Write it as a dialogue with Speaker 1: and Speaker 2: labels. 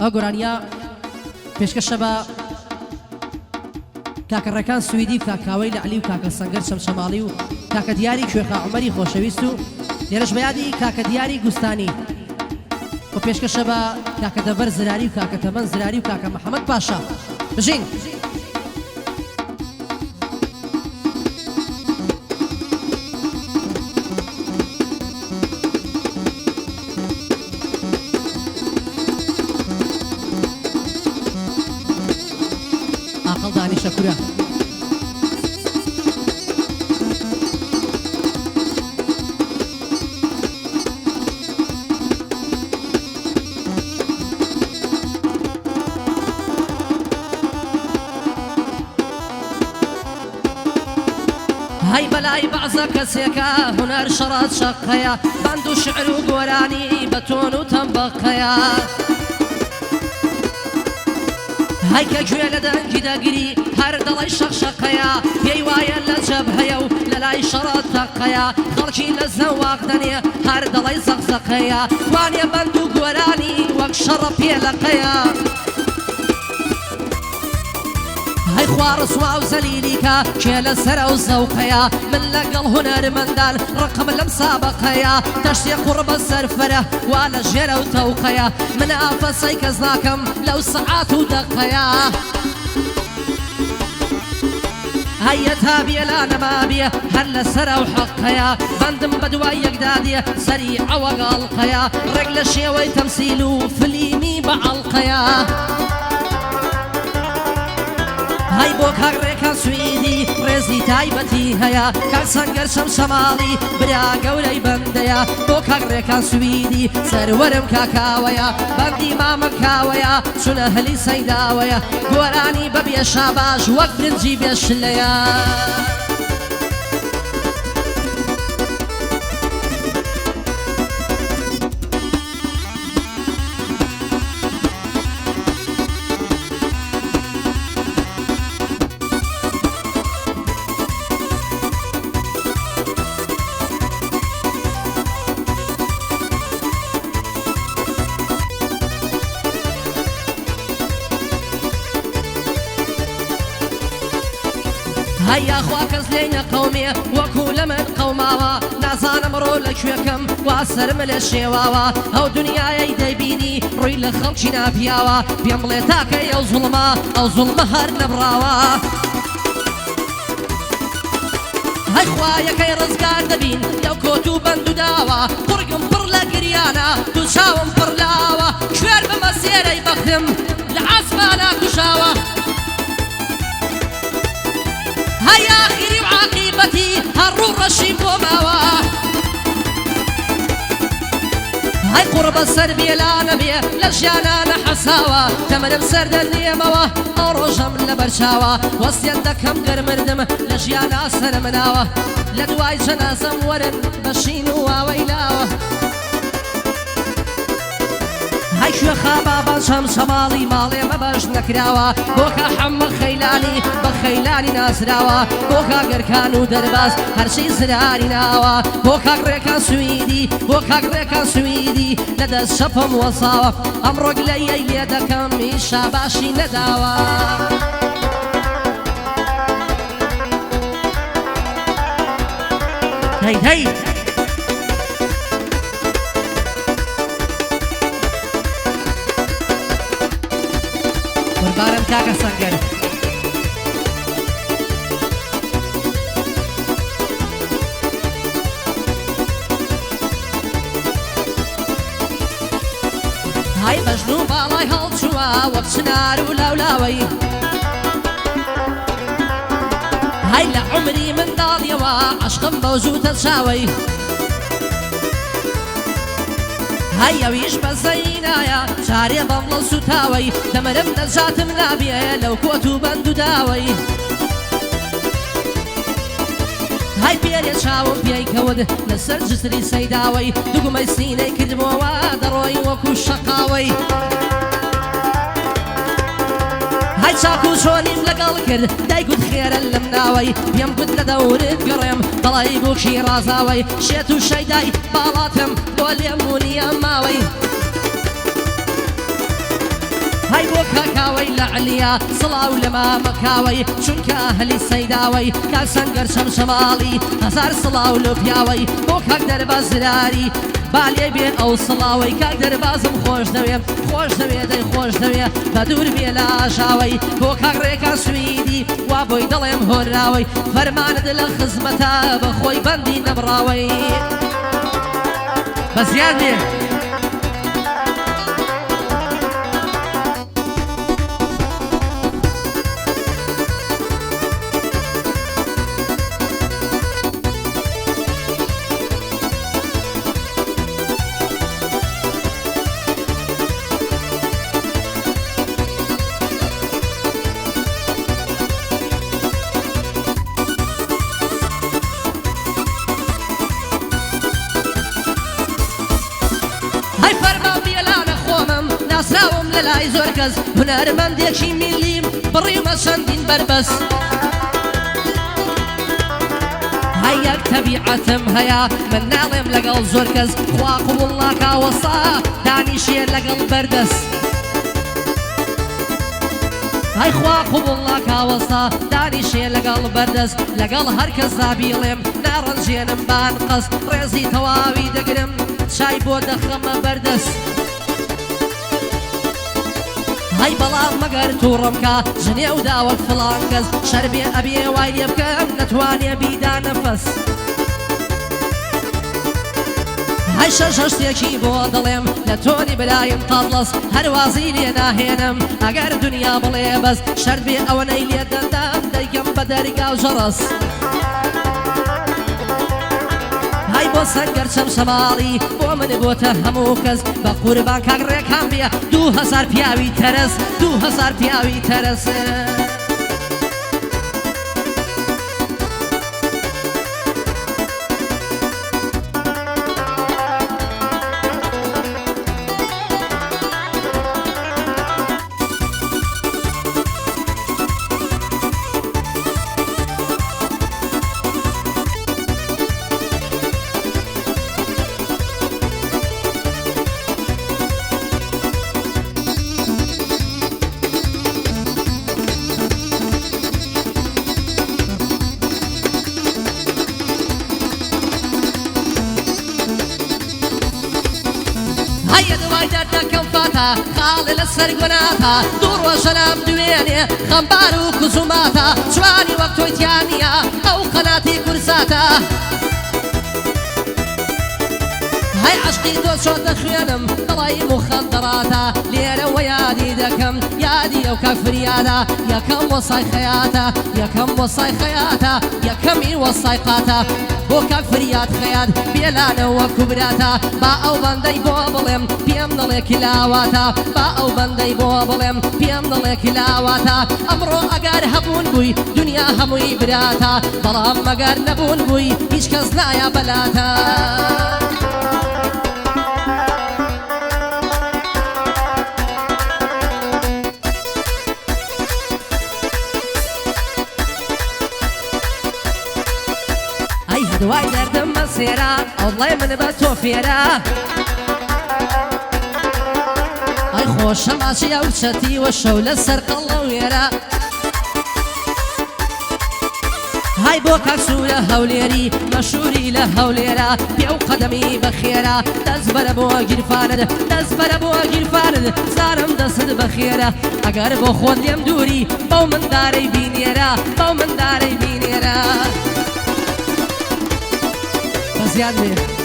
Speaker 1: ئەو گۆرانیە پێشکەشە بە کاکەڕێکان سویدی و کاکاوەی لە علی و کاکە سەنگەر شەمشەماڵی و کاکە دیاری کوێخا عومەری خۆشەویست و لێرەش بەیادی کاکە دیاری گوستانی و پێشکەشە بە کاکە دەڤەر زراری و کاکە تەمەن زراری و کاکە محەممەد پاشا بژین ئاقڵ دانی شەکورە هاي بلاي بعضا كسيكا هنر شرات شقيا باندو شعر وقوراني بتون وتنبقيا هاي كجوية لدن جداقري هر دلاي شقشقيا بيوايا لجبهيا وللاي شرات تقيا خلقي لزواق دنيا هر دلاي زقزقيا وانيا باندو قوراني وك شرب يلقيا هاي خوارس واو زليليكا كيلا سرا وزوقيا من لقل هنر مندال رقم المسابقيا تشتي قرب السرفرة ولا جيرا وتوقيا من آفاسي كزناكم لو ساعات ودقيا هيا تابية لا نمابية هلا سرا وحقيا بندم بدواي يقدادية سريع وقالقيا رجل شيوي تمثيلو فليمي بعلقيا هاي بۆ کاکڕێکان سویدی ڕێزی تایبەتی هەیە کاک سەنگەر شەمشەماڵی برا گەورەی بەندەیە بۆ کاکڕێکان سویدی سەروەرم کاکاوەیە بەندی مامە کاوەیە چونە هەلی سەیداوەیە گۆرانی بەبێ شاباش وەک برنجی بێشلەیە هيا خواكز لينا قومي وكل من قوماوا نازان مرو لكوكم واسر ملشي واوا او دنيا يدي بيني روي لخلقي نابياوا بيمليتاك يا ظلمه او ظلمه هر نبراوا هاي خوايا كي رزقان دبين لو كوتو بندو داوا برقم برلا قريانا تشاوم برلاوا شوير بمسيري بخدم لعصبانا كشاوا هيا آخري وعاقبتي هرو رشيم وماوا هاي قرب السربي لا نبي لجانا نحساوا تمرم سرد النيموا أروجم لبرشاوا وسيدكم غير مردم لجانا سرمناوا لدواي جنازم ورن بشينوا ويلاوا هاي شوخا بابا شمشماڵی ماڵێ مەبەش نەکراوە بۆکە حەمە خەیلانی بە خەیلانی ناسراوە بۆ کاگەرکان و دەرباز هەرچی زراری ناوە بۆ کاگڕێکان سویدی بۆ کاگڕێکان سویدی لەدەست شەپم وەساوە ئەمڕۆ گلەیەی لێ دەکەم ئیشا باشی نەداوە هەی هەی قربانم کاکە سەنگەر هاي بەژن و باڵای هەڵچووە وەک چنار و لاولاوەی هاي لە عومری منداڵیەوە عەشقم بەو زووتە چاوەی هاي ئەویش بەزەینایە چارێ بەمڵە سوتاوەی دەمەرم نەجاتم نابێ لەو کۆت و بەند و داوەی هاي پێرێ چاوم پێی کەوت لەسەر جسری سەیداوەی دوگمەی سینەی کردمەوە دەڕۆی وەکو شەقاوەی هاي چاک و چۆنیم لەگەڵ کرد دایگوت خێرە لەم ناوەی پێم گوت لە دەورت گەڕێم دەڵی بووکی ڕازاوەی شێت و شەیدای باڵاتم بۆ لێم بوونیە ماوەی هاي بۆ کاکاوەی لە علیا سڵاو لە مامەکاوەی چونکە ئەهلی سەیداوەی کاک سەنگەر شەمشەماڵی هەزار سڵاو لە پیاوەی بۆ کاک دەرباز زراری بالێ بێن ئەو سڵاوەی کاک دەربازم خۆش دەوێ خۆش دەوێ دەی خۆش دەوێ بە دوور بێ لە ئاژاوەی بۆ کاک ڕێکا سویدی وا بۆی دەڵێم هۆراوەی فەرمانت لە خزمەتە بەخۆی بەندی نەبڕاوەی بە زیاد بێ ناسراوم لەلای زۆر کەس هونەرمەندێکی میلیم بڕیمە چەندین بربەس هەی یەک تەبیعەتم هەیە من ناڵێم لەگەڵ زۆر کەس خوا قوبوڵ ناکاوەسا دانیشێ لەگەڵ بەردەس هەی خوا قوبوڵ ناکاوەسا دانیشێ لەگەڵ بەردەس لەگەڵ هەر کەسدا بیڵێم ناڕەنجێنم بان قەس ڕێزی تەواوی دەگرم چای بۆ دەخەمە بەردەس هەی بەڵام مەگەر تووڕمکە ژنێ و داوەک فڵان کەس شەربێ ئەبێ وای لێ بکەم نەتوانێ بیدا نەفەس هەی شەش شتێکی بۆ دەڵێم لە تۆنی برایم تاڵەس هەروازی لێ ناهێنم ئەگەر دنیا بڵێ بەس شەرت بێ ئەوەنەی لێ دەندام دەیکەم بە دەرگا و ژەڕەس هاي بۆ سەنگەر شەمشەماڵی بۆ من بۆتە هەموو کەس بە قوربان کاک ڕێکام بێ 2000 پیاوی تەرەس 2000 پیاوی تەرەس خاڵ لەسەر گوناتە دوو ڕۆژە نام دوێنێ خەمبار و کوزوماتە جوانی وەک تۆی تیانە ئەو قەناتی کورساتە هەی عەشقی تۆ چۆن دەخوێنم دڵی مخەندەڕاتە لێرەوە یادی دەکەم یادی ئەو کەفریاتە یەکەم وەسای خەیاتە یەکەم وەسای خەیاتە یەکەمی وەسای قاتە بۆ کاک فریات خەیات بێلانەوە کوبراتە با ئەو بەندەی بۆ بڵێم پێم دڵێ کلاواتە با ئەو بەندەی بۆ بڵێم پێم دڵێ کلاواتە ئەمڕۆ ئەگەر هەبوون بووی دنیا هەمووی براتە بەڵام مەگەر نەبوون بووی هیچ کەس نایە بەلاتە دوای دەردم بە سێرە ئەوڵێ من بە تۆ فێرە ئەی خۆشە ماچی ئەو چەتی وە شەو لەسەر قەڵە وێرە های بۆ کاک سوورە هەولێری مەشهوری لە هەولێرە پێ و قەدەمی بەخێرە دەست بەرە بۆ گیرفانت دەست بەرە بۆ گیرفانت زارم دەست بەخێرە ئەگەر بۆ خۆت لێم دووری بەو مندارەی بینێرە بەو مندارەی بینێرە زیاد بێ